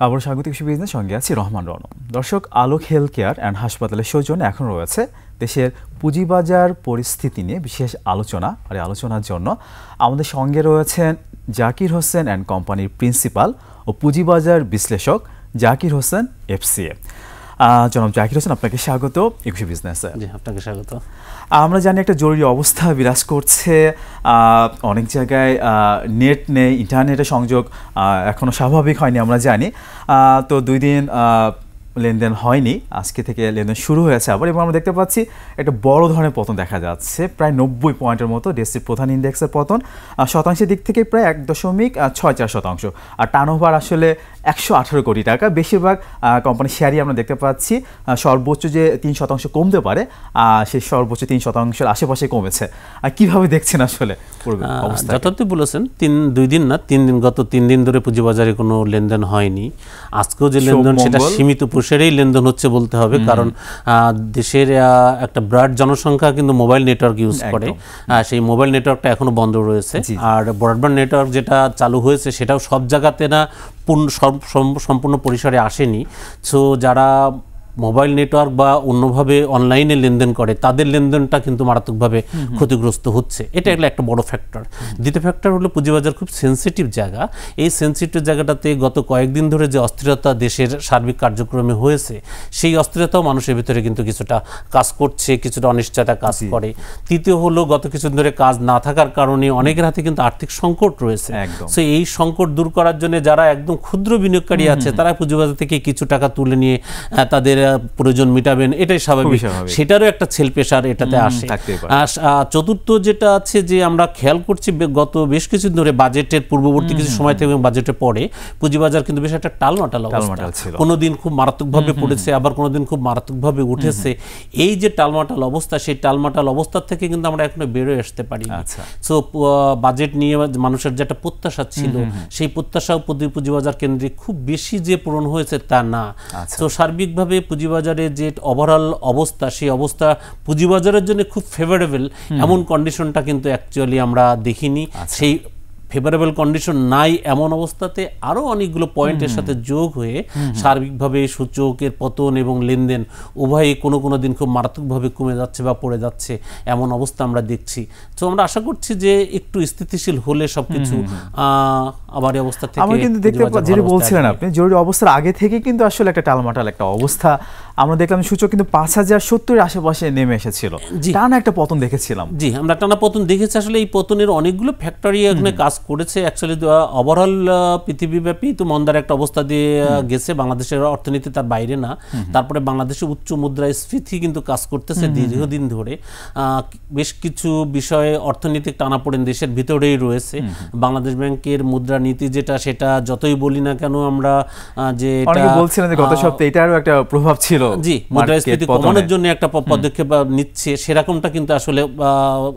আবার স্বাগত কৃষি বিজনেস সঙ্গে আছি রহমান রনম। দর্শক, আলোক হেলথ কেয়ার অ্যান্ড হাসপাতালের সৌজন্যে এখন রয়েছে দেশের পুঁজিবাজার পরিস্থিতি নিয়ে বিশেষ আলোচনা। আর এই আলোচনার জন্য আমাদের সঙ্গে রয়েছেন জাকির হোসেন অ্যান্ড কোম্পানির প্রিন্সিপাল ও পুঁজিবাজার বিশ্লেষক জাকির হোসেন FCA। জনাব জাকির হোসেন, আপনাকে স্বাগত কৃষি বিজনেসে। জি, আপনাকে স্বাগত। আমরা জানি একটা জরুরি অবস্থা বিরাজ করছে, অনেক জায়গায় নেট নেই, ইন্টারনেটের সংযোগ এখনও স্বাভাবিক হয়নি আমরা জানি। তো 2 দিন লেনদেন হয়নি, আজকে থেকে লেনদেন শুরু হয়েছে আবার, এবং আমরা দেখতে পাচ্ছি একটা বড় ধরনের পতন দেখা যাচ্ছে, প্রায় 90 পয়েন্টের মতো ডিএসসির প্রধান ইন্ডেক্সের পতন, শতাংশের দিক থেকে প্রায় 1.64%। আর টার্নওভার আসলে 118 কোটি টাকা। বেশিরভাগ কোম্পানির শেয়ারই আমরা দেখতে পাচ্ছি সর্বোচ্চ যে 3% কমতে পারে, সেই সর্বোচ্চ 3%-এর আশেপাশে কমেছে। আর কীভাবে দেখছেন আসলে অবস্থা? যথার্থ বলেছেন, 2 দিন না 3 দিন, গত 3 দিন ধরে পুঁজিবাজারে কোনো লেনদেন হয়নি। আজকেও যে লেনদেন সেটা সীমিত পুরুষেরই লেনদেন হচ্ছে বলতে হবে, কারণ দেশের একটা বিরাট জনসংখ্যা কিন্তু মোবাইল নেটওয়ার্ক ইউজ করে, সেই মোবাইল নেটওয়ার্কটা এখনো বন্ধ রয়েছে। আর ব্রডব্যান্ড নেটওয়ার্ক যেটা চালু হয়েছে সেটাও সব জায়গাতে না সম্পূর্ণ পরিসরে আসেনি। সো যারা মোবাইল নেটওয়ার্ক বা অন্যভাবে অনলাইনে লেনদেন করে তাদের লেনদেনটা কিন্তু মারাত্মকভাবে ক্ষতিগ্রস্ত হচ্ছে, এটা একটা বড় ফ্যাক্টর। দ্বিতীয় ফ্যাক্টর হলো পুঁজিবাজার খুব সেন্সিটিভ জায়গা। এই সেন্সিটিভ জায়গাটাতে গত কয়েকদিন ধরে যে অস্থিরতা দেশের সার্বিক কার্যক্রমে হয়েছে, সেই অস্থিরতাও মানুষের ভিতরে কিন্তু কিছুটা কাজ করছে, কিছুটা অনিশ্চয়তা কাজ করে। তৃতীয় হলো গত কিছুদিন ধরে কাজ না থাকার কারণে অনেকের হাতে কিন্তু আর্থিক সংকট রয়েছে। সো এই সংকট দূর করার জন্য যারা একদম ক্ষুদ্র বিনিয়োগকারী আছে তারা পুঁজিবাজার থেকে কিছু টাকা তুলে নিয়ে তাদের প্রয়োজন মিটাবেন, এটাই স্বাভাবিক। সেটারও একটা সেল প্রেশার এটাতে আসে। চতুর্থ যেটা আছে যে আমরা খেয়াল করছি গত বেশ কিছু ধরে বাজেটের পূর্ববর্তী কিছু সময় থেকে বাজেটের পরে পুঁজিবাজার কিন্তু বেশ একটা টালমাটাল অবস্থা, কোনোদিন খুব মারাত্মকভাবে পড়েছে, আবার কোনোদিন খুব মারাত্মকভাবে উঠেছে। এই যে টালমাটাল অবস্থা, সেই টালমাটাল অবস্থার থেকে কিন্তু আমরা এখনো বেরোয় আসতে পারি। সো বাজেট নিয়ে মানুষের যে একটা প্রত্যাশা ছিল, সেই প্রত্যাশাও পুঁজিবাজার কেন্দ্রিক খুব বেশি যে পূরণ হয়েছে তা না। তো সার্বিকভাবে পুঁজিবাজারের যে ওভারঅল অবস্থা, সেই অবস্থা পুঁজিবাজারের জন্য খুব ফেভারেবল এমন কন্ডিশনটা কিন্তু অ্যাকচুয়ালি আমরা দেখিনি। সেই ফেভারেবল কন্ডিশন নাই এমন অবস্থাতে আরও অনেকগুলো পয়েন্টের সাথে যোগ হয়ে সার্বিকভাবে সূচকের পতন এবং লেনদেন উভয়ই কোনো দিন খুব মারাত্মকভাবে কমে যাচ্ছে বা পড়ে যাচ্ছে, এমন অবস্থা আমরা দেখছি। তো আমরা আশা করছি যে একটু স্থিতিশীল হলে সবকিছু আবার এই অবস্থা থেকে আমরা কিন্তু দেখতে পাচ্ছি, যেটা বলছিলেন আপনি, জরুরি অবস্থার আগে থেকে কিন্তু আসলে একটা টালমাটাল একটা অবস্থা আমরা দেখলাম। সূচক কিন্তু 5070-এর আশেপাশে নেমে এসেছিল, টানা একটা পতন দেখেছিলাম। জি, আমরা টানা পতন দেখেছি। আসলে এই পতনের অনেকগুলো ফ্যাক্টরি এখানে কাজ করেছে। অ্যাকচুয়ালি ওভারঅল পৃথিবীব্যাপী তো মন্দার একটা অবস্থা দিয়ে গেছে, বাংলাদেশের অর্থনীতি তার বাইরে না। তারপরে বাংলাদেশের উচ্চ মুদ্রাস্ফীতি কিন্তু কাজ করতেছে দীর্ঘদিন ধরে। বেশ কিছু বিষয়ে অর্থনৈতিক টানাপোড়েন দেশের ভিতরেই রয়েছে। বাংলাদেশ ব্যাংকের মুদ্রানীতি যেটা, সেটা যতই বলি না কেন আমরা, যে অনেকে বলছিলেন যে গত সপ্তাহে এটারও একটা প্রভাব ছিল, জি, মুদ্রাস্ফীতি কমানোর জন্য একটা পদক্ষেপ নিচ্ছে, সেরকমটা কিন্তু আসলে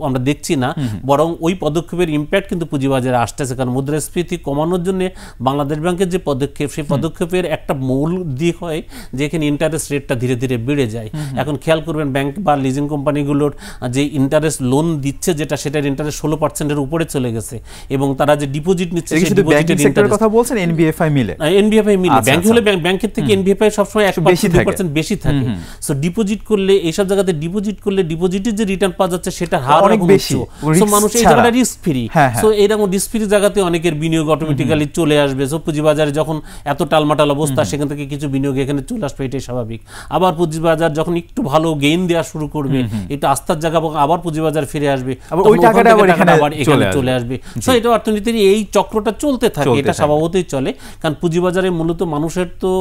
আমরা দেখছি না। বরং ওই পদক্ষেপের ইম্প্যাক্ট কিন্তু পুঁজিবাজারে আসতেছে, কারণ মুদ্রাস্ফীতি কমানোর জন্য বাংলাদেশ ব্যাংকের যে পদক্ষেপ, সেই পদক্ষেপের একটা মূল দিক হয় যে এখানে ইন্টারেস্ট রেটটা ধীরে ধীরে বেড়ে যায়। এখন খেয়াল করবেন, ব্যাংক বা লিজিং কোম্পানিগুলোর যে ইন্টারেস্ট লোন দিচ্ছে যেটা, সেটার ইন্টারেস্ট 16%-এর উপরে চলে গেছে, এবং তারা যে ডিপোজিট নিচ্ছে কথা বলছেন NBFI মিলে, ব্যাংক হলে ব্যাংকের থেকে NBFI সবসময় 1% বেশি থাকে। সো ডিপোজিট করলে, এইসব জায়গাতে ডিপোজিট করলে ডিপোজিটের যে রিটার্ন পাওয়া যাচ্ছে সেটা হার অনেক বেশি। সো মানুষ এই জায়গাটা রিস্ক ফ্রি। সো এইরকম রিস্ক ফ্রি জায়গাতে অনেকের বিনিয়োগ অটোমেটিক্যালি চলে আসবে। সো পুঁজিবাজারে যখন এত টালমাটাল অবস্থা, সেখান থেকে কিছু বিনিয়োগ এখানে চলে আসবে, এটাই স্বাভাবিক। আবার পুঁজিবাজার যখন একটু ভালো গেইন দেওয়া শুরু করবে, এটা আস্থার জায়গা, আবার পুঁজিবাজার ফিরে আসবে, ওই টাকাটা আবার এখানে চলে আসবে। সো এটা অর্থনীতির এই চক্রটা চলতে থাকে, এটা স্বভাবতই চলে। কারণ পুঁজিবাজারে মূলত মানুষের তো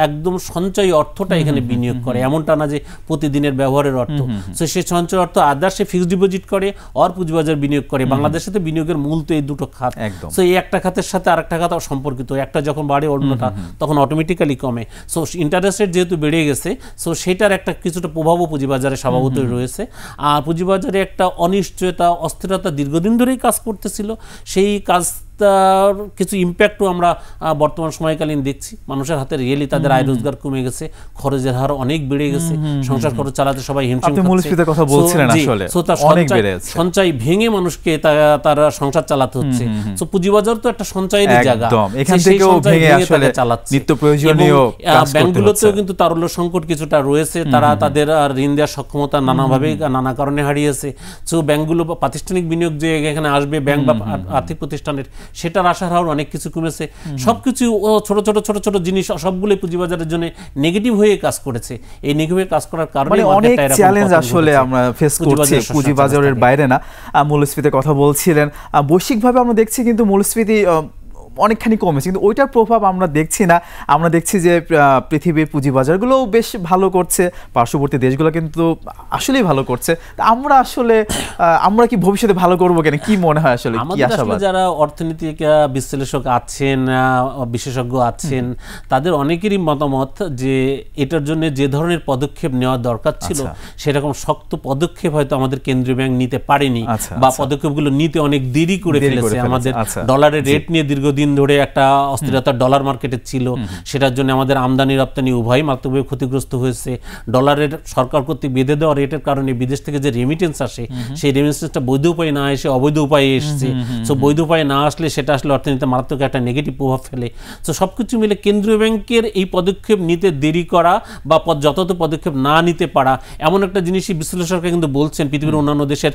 একদম সঞ্চয় অর্থটা এখানে বিনিয়োগ করে, এমনটা না যে প্রতিদিনের ব্যবহারের অর্থ। সো সেই সঞ্চয় অর্থ আদার সে ফিক্সড ডিপোজিট করে আর পুঁজিবাজার বিনিয়োগ করে। বাংলাদেশে তো বিনিয়োগের মূল তো এই দুটো খাত। সো এই একটা খাতের সাথে আরেকটা খাত সম্পর্কিত, একটা যখন বাড়ে অন্যটা তখন অটোমেটিক্যালি কমে। সো ইন্টারেস্ট রেট যেহেতু বেড়ে গেছে, সো সেটার একটা কিছুটা প্রভাবও পুঁজিবাজারে স্বভাবতই রয়েছে। আর পুঁজিবাজারে একটা অনিশ্চয়তা, অস্থিরতা দীর্ঘদিন ধরেই কাজ করতেছিল, সেই কাজ কিছু ইম্প্যাক্টও আমরা বর্তমান সময়কালীন দেখছি। মানুষের হাতে রিয়েলি তাদের আয় রোজগার কমে গেছে, খরচের হার অনেক বেড়ে গেছে, সংসার খরচ চালাতে সবাই হিমশিম খাচ্ছে। সঞ্চয় ভেঙে মানুষকে তারা সংসার চালাতে হচ্ছে। সো পুঁজিবাজার তো একটা সঞ্চয়েরই জায়গা, ব্যাংকগুলোতেও কিন্তু তারল্য সংকট কিছুটা রয়েছে। তারা তাদের ঋণ দেওয়ার সক্ষমতা নানাভাবে নানা কারণে হারিয়েছে। সো ব্যাংকগুলো প্রাতিষ্ঠানিক বিনিয়োগ যে এখানে আসবে ব্যাংক বা আর্থিক প্রতিষ্ঠানের, সেটার আশার হার অনেক কিছু কমেছে। সবকিছু ছোট ছোট ছোট ছোট জিনিস সবগুলো পুঁজিবাজারের জন্য নেগেটিভ হয়ে কাজ করেছে। এই নেগেটিভ কাজ করার কারণে অনেক চ্যালেঞ্জ আসলে আমরা ফেস করছি পুঁজিবাজারের বাইরে না। মূল্যস্ফীতির কথা বলছিলেন, বৈশ্বিকভাবে আমরা দেখছি কিন্তু মূল্যস্ফীতি অনেকখানি কমেছে, কিন্তু ওইটার প্রভাব আমরা দেখছি না। আমরা দেখছি যে পৃথিবীর পুঁজিবাজারগুলো বেশ ভালো করছে, পার্শ্ববর্তী দেশগুলো কিন্তু আসলেই ভালো করছে। আমরা কি ভবিষ্যতে ভালো করবো কেন, কি মনে হয় আসলে কি আশাবাদ? যারা অর্থনৈতিক বিশ্লেষক আছেন, বিশেষজ্ঞ আছেন, তাদের অনেকেরই মতামত যে এটার জন্য যে ধরনের পদক্ষেপ নেওয়া দরকার ছিল সেরকম শক্ত পদক্ষেপ হয়তো আমাদের কেন্দ্রীয় ব্যাংক নিতে পারেনি, বা পদক্ষেপগুলো নিতে অনেক দেরি করে ফেলেছে। আমাদের ডলারের রেট নিয়ে দীর্ঘদিন ধরে একটা অস্থিরতা ডলার মার্কেটে ছিল, সেটার জন্য আমাদের আমদানি রপ্তানি উভয়ই মারাত্মকভাবে ক্ষতিগ্রস্ত হয়েছে। ডলারের সরকার কর্তৃক বেঁধে দেওয়া রেটের কারণে বিদেশ থেকে যে রেমিটেন্স আসে, সেই রেমিটেন্সটা বৈধ উপায়ে না এসে অবৈধ উপায়ে এসছে। সো বৈধ উপায়ে না আসলে সেটা আসলে অর্থনীতিতে মারাত্মক একটা নেগেটিভ প্রভাব ফেলে। সো সবকিছু মিলে কেন্দ্রীয় ব্যাংকের এই পদক্ষেপ নিতে দেরি করা বা যথাযথ পদক্ষেপ না নিতে পারা, এমন একটা জিনিসই বিশ্লেষকরা কিন্তু বলছেন পৃথিবীর অন্যান্য দেশের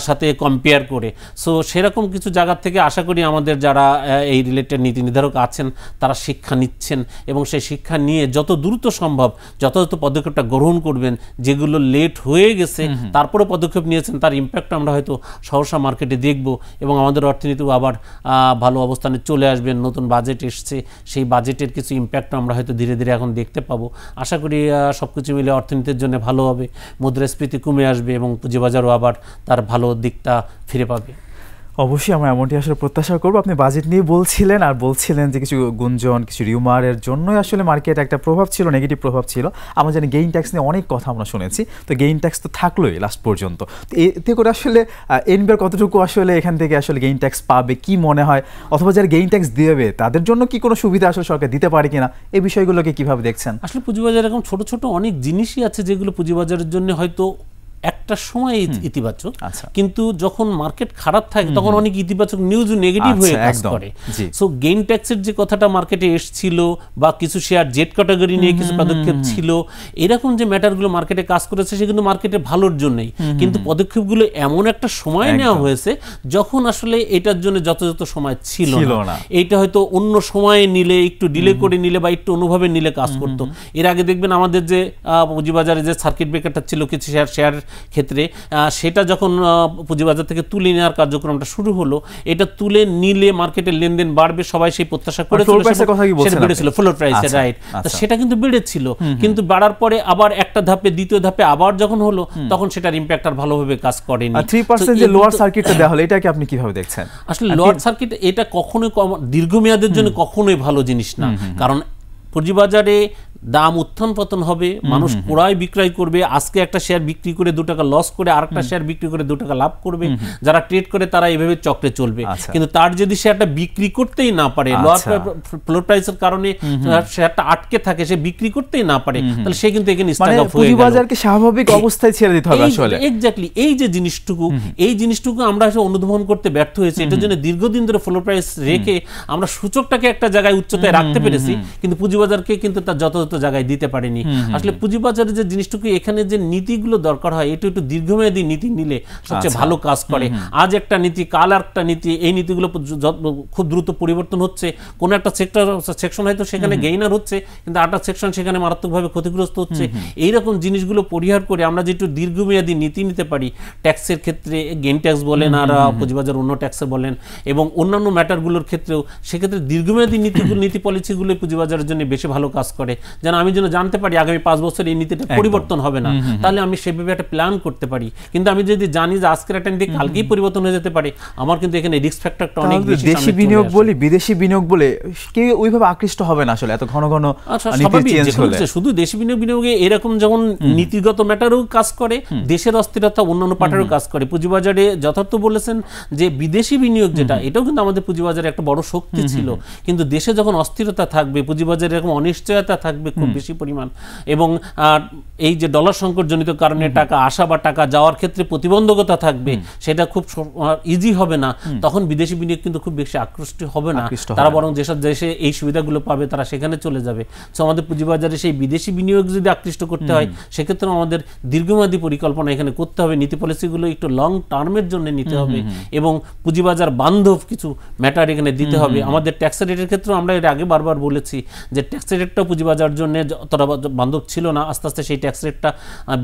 সাথে কম্পেয়ার করে। সো সেরকম কিছু জায়গা থেকে আশা করি আমাদের যারা এই রিলেটেড নীতি নির্ধারক আছেন তারা শিক্ষা নিচ্ছেন, এবং সেই শিক্ষা নিয়ে যত দ্রুত সম্ভব যথাযথ পদক্ষেপটা গ্রহণ করবেন। যেগুলো লেট হয়ে গেছে তারপরে পদক্ষেপ নিয়েছেন, তার ইম্প্যাক্ট আমরা হয়তো সহসা মার্কেটে দেখব, এবং আমাদের অর্থনীতিও আবার ভালো অবস্থানে চলে আসবেন। নতুন বাজেট এসছে, সেই বাজেটের কিছু ইম্প্যাক্ট আমরা হয়তো ধীরে ধীরে এখন দেখতে পাবো। আশা করি সব কিছু মিলে অর্থনীতির জন্য ভালো হবে, মুদ্রাস্ফীতি কমে আসবে এবং পুঁজিবাজারও আবার তার ভালো দিকটা ফিরে পাবে। অবশ্যই আমরা এমনটি আসলে প্রত্যাশা করবো। আপনি বাজেট নিয়ে বলছিলেন, আর বলছিলেন যে কিছু গুঞ্জন, কিছু রিউমারের জন্যই আসলে মার্কেট একটা প্রভাব ছিল, নেগেটিভ প্রভাব ছিল। আমরা জানি গেইন ট্যাক্স নিয়ে অনেক কথা আমরা শুনেছি, তো গেইন ট্যাক্স তো থাকলোই লাস্ট পর্যন্ত। তো এতে করে আসলে এনবিআর কতটুকু আসলে এখান থেকে আসলে গেইন ট্যাক্স পাবে কি মনে হয়, অথবা যারা গেইন ট্যাক্স দেবে তাদের জন্য কি কোনো সুবিধা আসলে সরকার দিতে পারে কিনা, এই বিষয়গুলোকে কিভাবে দেখছেন? আসলে পুঁজিবাজার এরকম ছোট ছোট অনেক জিনিসই আছে যেগুলো পুঁজিবাজারের জন্য হয়তো একটা সময় ইতিবাচক, কিন্তু যখন মার্কেট খারাপ থাকে তখন অনেক ইতিবাচক নিউজ নেগেটিভ হয়ে কাজ করে। সো গেইন ট্যাক্সের যে কথাটা মার্কেটে এসেছিল, বা কিছু শেয়ার জেড ক্যাটাগরি নিয়ে কিছু পদক্ষেপ ছিল, এরকম যে ম্যাটারগুলো মার্কেটে কাজ করেছে সে কিন্তু মার্কেটের ভালোর জন্যই, কিন্তু পদক্ষেপগুলো এমন একটা সময় নেওয়া হয়েছে যখন আসলে এটার জন্য যথাযথ সময় ছিল না। এইটা হয়তো অন্য সময়ে নিলে, একটু ডিলে করে নিলে বা একটু অনুভবে নিলে কাজ করতো। এর আগে দেখবেন আমাদের যে পুঁজিবাজারে যে সার্কিট ব্রেকারটা ছিল কিছু শেয়ার ক্ষেত্রে, সেটা যখন পুঁজিবাজার থেকে তুলে নেওয়ার কার্যক্রমটা শুরু হলো, এটা তুলে নিলে মার্কেটের লেনদেন বাড়বে, সবাই সেই প্রত্যাশা করেছিল, সেটা বেড়েছিল ফ্লোর প্রাইসে, রাইট? সেটা কিন্তু বেড়েছিল, কিন্তু বাড়ার পরে আবার একটা ধাপে দ্বিতীয় ধাপে আবার যখন হলো, তখন সেটার ইম্প্যাক্ট আর ভালোভাবে কাজ করেনি। 3% যে লোয়ার সার্কিটটা দেওয়া হলো, এটাকে আপনি কিভাবে দেখছেন? আসলে লোয়ার সার্কিট এটা কখনোই দীর্ঘমেয়াদের জন্য কখনোই ভালো জিনিস না, কারণ পুঁজিবাজারে দাম উত্থান পতন হবে, মানুষ ক্রয় বিক্রয় করবে। আজকে একটা শেয়ার বিক্রি করে 2 টাকা লস করে আরেকটা শেয়ার বিক্রি করে 2 টাকা লাভ করবে। যারা ট্রেড করে তারা এইভাবে চক্রে চলবে, কিন্তু তার যদি শেয়ারটা বিক্রি করতেই না পারে, ফ্লোর প্রাইসের কারণে শেয়ারটা আটকে থাকে, সে বিক্রি করতেই না পারে, তাহলে সে কিন্তু এখানে স্টক আপ হয়ে গেল। পুঁজিবাজারকে স্বাভাবিক অবস্থায় ছেড়ে দিতে হবে আসলে। এক্স্যাক্টলি এই যে জিনিসটুকু আমরা অনুধাবন করতে ব্যর্থ হয়েছি। এটার জন্য দীর্ঘদিন ধরে ফ্লোর প্রাইস রেখে আমরা সূচকটাকে একটা জায়গায় উচ্চতায় রাখতে পেরেছি, কিন্তু পুঁজিবাজারকে কিন্তু তার যথাযথ জায়গায় দিতে পারেনি। আসলে পুঁজিবাজারে যে জিনিসটুকু এখানে যে নীতিগুলো দরকার হয়, এটা একটু দীর্ঘমেয়াদী নীতি নিলে সবচেয়ে ভালো কাজ করে। আজ একটা নীতি, কাল একটা নীতি, এই নীতিগুলো খুব দ্রুত পরিবর্তন হচ্ছে। কোন একটা সেকশন হয়তো সেখানে গেইনার হচ্ছে, কিন্তু আরেকটা সেকশন সেখানে মারাত্মকভাবে ক্ষতিগ্রস্ত হচ্ছে। এইরকম জিনিসগুলো পরিহার করে আমরা যে একটু দীর্ঘমেয়াদী নীতি নিতে পারি, ট্যাক্সের ক্ষেত্রে গেইন ট্যাক্স বলেন আর পুঁজিবাজার অন্য ট্যাক্সে বলেন, এবং অন্যান্য ম্যাটারগুলোর ক্ষেত্রেও, সেক্ষেত্রে দীর্ঘমেয়াদী নীতি পলিসিগুলো পুঁজিবাজারের জন্য বেশি ভালো কাজ করে। যেন আমি যেন জানতে পারি আগামী 5 বছর এই নীতিটা পরিবর্তন হবে না, তাহলে আমি সেভাবে একটা প্ল্যান করতে পারি। কিন্তু আমি যদি জানি যে আজকের একটা নীতি কালকেই পরিবর্তন হয়ে যেতে পারে, আমার কিন্তু এখানে রিস্ক ফ্যাক্টরটা অনেক বেশি। দেশি বিনিয়োগ বলি, বিদেশি বিনিয়োগ বলে কেউ ওইভাবে আকৃষ্ট হবে না আসলে এত ঘন ঘন নীতি চেঞ্জ হলে। শুধু দেশি বিনিয়োগে এরকম যেমন নীতিগত ম্যাটারও কাজ করে, দেশের অস্থিরতা অন্যান্য পার্টেরও কাজ করে। পুঁজিবাজারে যথার্থ বলেছেন যে বিদেশি বিনিয়োগ যেটা, এটাও কিন্তু আমাদের পুঁজিবাজারে একটা বড় শক্তি ছিল। কিন্তু দেশে যখন অস্থিরতা থাকবে, পুঁজিবাজারে এরকম অনিশ্চয়তা থাকবে খুব বেশি পরিমাণ, এবং এই যে ডলার সংকটজনিত কারণে টাকা আসা বা টাকা যাওয়ার ক্ষেত্রে প্রতিবন্ধকতা থাকবে, সেটা খুব ইজি হবে না, তখন বিদেশি বিনিয়োগ কিন্তু খুব বেশি আকৃষ্ট হবে না। তারা বরং যেসব দেশে এই সুবিধাগুলো পাবে তারা সেখানে চলে যাবে। তো আমাদের পুঁজিবাজারে সেই বিদেশি বিনিয়োগ যদি আকৃষ্ট করতে হয়, সেক্ষেত্রে আমাদের দীর্ঘমেয়াদী পরিকল্পনা এখানে করতে হবে। নীতি পলিসিগুলো একটু লং টার্মের জন্য নিতে হবে এবং পুঁজিবাজার বান্ধব কিছু ম্যাটার এখানে দিতে হবে। আমাদের ট্যাক্স রেটের ক্ষেত্রেও আমরা এর আগে বারবার বলেছি যে ট্যাক্স রেটটাও পুঁজিবাজার জন্য যতটা বান্ধব ছিল না, আস্তে আস্তে সেই ট্যাক্স রেটটা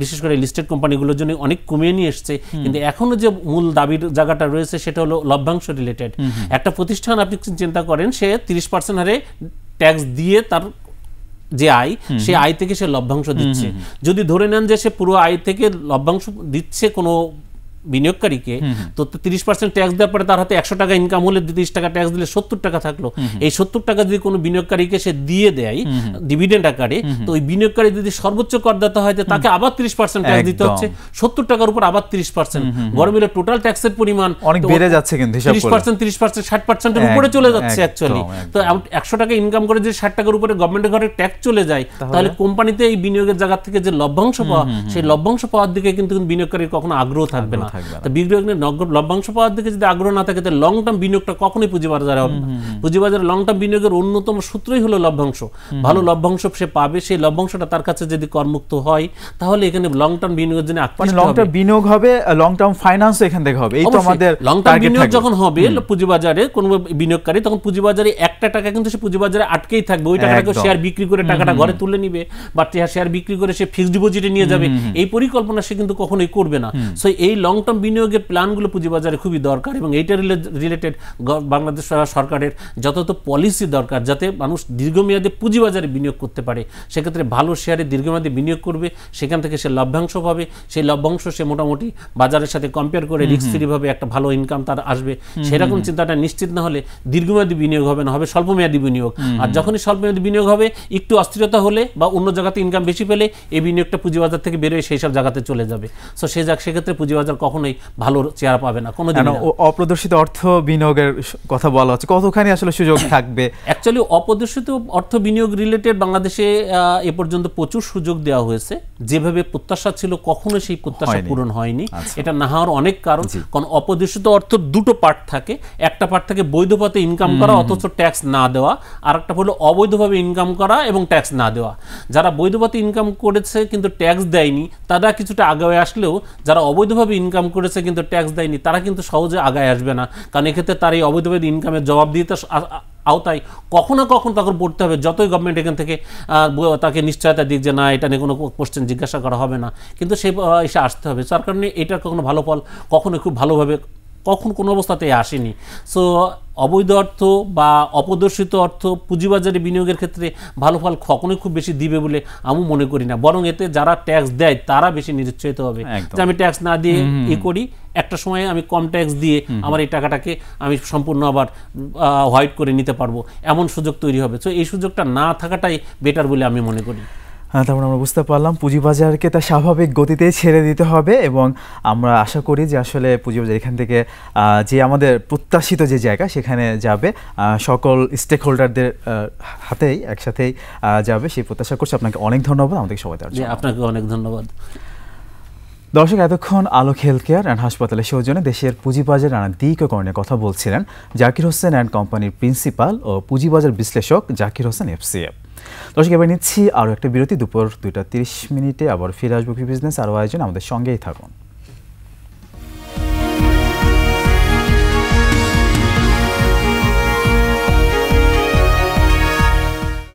বিশেষ করে লিস্টেড কোম্পানিগুলোর জন্য অনেক কমিয়ে নিয়ে এসছে। কিন্তু এখনো যে মূল দাবির জায়গাটা রয়েছে সেটা হলো লভ্যাংশ রিলেটেড। একটা প্রতিষ্ঠান আপনি চিন্তা করেন, সে 30% হারে ট্যাক্স দিয়ে তার যে আয়, সে আয় থেকে সে লভ্যাংশ দিচ্ছে। যদি ধরে নেন যে সে পুরো আয় থেকে লভ্যাংশ দিচ্ছে কোনো বিনিয়োগকারীকে, তো 30% ট্যাক্স দেওয়ার পরে তার হাতে 100 টাকা ইনকাম হলে 30 টাকা ট্যাক্স দিলে 70 টাকা থাকলো। এই 70 টাকা যদি কোনো বিনিয়োগকারীকে সে দিয়ে দেয় ডিভিডেন্ড আকারে, তো ওই বিনিয়োগকারী যদি সর্বোচ্চ করদাতা হয়, তাকে আবার 30% ট্যাক্স দিতে হচ্ছে। 70 টাকার উপর আবার 30%, গড় মিলে টোটাল ট্যাক্সের পরিমাণ অনেক বেড়ে যাচ্ছে, কিন্তু 30%, 60% এর উপরে চলে যাচ্ছে অ্যাকচুয়ালি। তো 100 টাকা ইনকাম করে যদি 60 টাকার উপরে গভর্নমেন্টের ঘরে ট্যাক্স চলে যায়, তাহলে কোম্পানিতে এই বিনিয়োগের জায়গা থেকে যে লভ্যাংশ পাওয়া, সেই লভ্যাংশ পাওয়ার দিকে কিন্তু বিনিয়োগকারীর কখনো আগ্রহ থাকবে না। লভ্যাংশ পাওয়ার দিকে যদি আগ্রহ না থাকে, তাহলে লং টার্ম বিনিয়োগটা কখনোই পুঁজিবাজারে হবে না। পুঁজিবাজারে লং টার্ম বিনিয়োগের অন্যতম সূত্রই হলো লভ্যাংশ। ভালো লভ্যাংশ সে পাবে, সেই লভ্যাংশটা তার কাছে যদি করমুক্ত হয়, তাহলে এখানে লং টার্ম বিনিয়োগের জন্য লং টার্ম বিনিয়োগ হবে, লং টার্ম ফাইন্যান্স এখান থেকে হবে। এই তো আমাদের লং টার্ম বিনিয়োগ যখন হবে পুঁজিবাজারে কোনো বিনিয়োগকারী, তখন পুঁজিবাজারে একটা টাকা কিন্তু সে পুঁজিবাজারে আটকেই থাকবে। ওই টাকাটাকে শেয়ার বিক্রি করে টাকাটা ঘরে তুলে নিবে, বা শেয়ার বিক্রি করে সে ফিক্সড ডিপোজিটে নিয়ে যাবে, এই পরিকল্পনা সে কিন্তু কখনোই করবে না। সো এই লং টার্ম বিনিয়োগের প্ল্যানগুলো পুঁজিবাজারে খুবই দরকার, এবং এইটা রিলেটেড বাংলাদেশ সরকারের যত পলিসি দরকার, যাতে মানুষ দীর্ঘমেয়াদে পুঁজিবাজারে বিনিয়োগ করতে পারে। সেক্ষেত্রে ভালো শেয়ারে দীর্ঘমেয়াদে বিনিয়োগ করবে, সেখান থেকে সে লভ্যাংশ পাবে। সেই লভ্যাংশ সে মোটামুটি বাজারের সাথে কম্পেয়ার করে রিস্ক ফ্রি ভাবে একটা ভালো ইনকাম তার আসবে। সেরকম চিন্তাটা নিশ্চিত না হলে দীর্ঘমেয়াদী বিনিয়োগ হবে না, হবে স্বল্পমেয়াদী বিনিয়োগ। আর যখনই স্বল্পমেয়াদী বিনিয়োগ হবে, একটু অস্থিরতা হলে বা অন্য জায়গাতে ইনকাম বেশি পেলে, এই বিনিয়োগটা পুঁজিবাজার থেকে বেরোয় সেই সব জায়গাতে চলে যাবে। সো সেক্ষেত্রে পুঁজিবাজার কখনোই ভালো চেহারা পাবে না কোনোদিন। অপ্রদর্শিত অর্থ বিনিয়োগের কথা বলা হচ্ছে, কতখানি আসলে সুযোগ থাকবে? অ্যাকচুয়ালি অপ্রদর্শিত অর্থ বিনিয়োগ রিলেটেড বাংলাদেশে এ পর্যন্ত প্রচুর সুযোগ দেওয়া হয়েছে। যেভাবে প্রত্যাশা ছিল, কখনো সেই প্রত্যাশা পূরণ হয়নি। এটা না হওয়ার অনেক কারণ, কারণ অপ্রদর্শিত অর্থ দুটো পার্ট থাকে। একটা পার্ট থাকে বৈধ পথে ইনকাম করা অথচ ট্যাক্স না দেওয়া, আর একটা হলো অবৈধভাবে ইনকাম করা এবং ট্যাক্স না দেওয়া। যারা বৈধ পথে ইনকাম করেছে কিন্তু ট্যাক্স দেয়নি, তারা কিছুটা আগায় আসলেও যারা অবৈধভাবে ইনকাম করেছে কিন্তু ট্যাক্স দেয়নি, তারা কিন্তু সহজে আগায় আসবে না। কারণ এক্ষেত্রে তার এই অবৈধভাবে ইনকামের জবাবদিহিতা আওতায় কখনো কখন তখন পড়তে হবে, যতই গভর্নমেন্ট এখান থেকে তাকে নিশ্চয়তা দিক যে না এটা নিয়ে কোনো কোশ্চেন জিজ্ঞাসা করা হবে না, কিন্তু সেই এসে আসতে হবে। যার কারণে এটার কখনো ভালো ফল কখনো খুব ভালোভাবে কখন কোনো অবস্থাতেই আসেনি। সো অবৈধ অর্থ বা অপ্রদর্শিত অর্থ পুঁজিবাজারে বিনিয়োগের ক্ষেত্রে ভালো ফল কখনোই খুব বেশি দিবে বলে আমি মনে করি না। বরং এতে যারা ট্যাক্স দেয় তারা বেশি নিরুৎসাহিত হবে, যে আমি ট্যাক্স না দিয়ে করি, একটা সময়ে আমি কম ট্যাক্স দিয়ে আমার এই টাকাটাকে আমি সম্পূর্ণ আবার হোয়াইট করে নিতে পারবো, এমন সুযোগ তৈরি হবে। তো এই সুযোগটা না থাকাটাই বেটার বলে আমি মনে করি। তারপর আমরা বুঝতে পারলাম পুঁজিবাজারকে তার স্বাভাবিক গতিতেই ছেড়ে দিতে হবে, এবং আমরা আশা করি যে আসলে পুঁজিবাজার এখান থেকে যে আমাদের প্রত্যাশিত যে জায়গা সেখানে যাবে, সকল স্টেক হোল্ডারদের হাতেই একসাথেই যাবে, সেই প্রত্যাশা করছি। আপনাকে অনেক ধন্যবাদ আমাদেরকে সময় দেওয়ার জন্য। আপনাকে অনেক ধন্যবাদ। দর্শক, এতক্ষণ আলোক হেলথ কেয়ার অ্যান্ড হাসপাতালের সৌজন্যে দেশের পুঁজিবাজার নানা দিক ও করণীয় কথা বলছিলেন জাকির হোসেন অ্যান্ড কোম্পানির প্রিন্সিপাল ও পুঁজিবাজার বিশ্লেষক জাকির হোসেন FCA। দর্শক, এবার নিচ্ছি আরও একটা বিরতি। দুপুর 2টা 30 মিনিটে আবার ফিরে আসবো বিজনেস আরও আয়োজন, আমাদের সঙ্গেই থাকুন।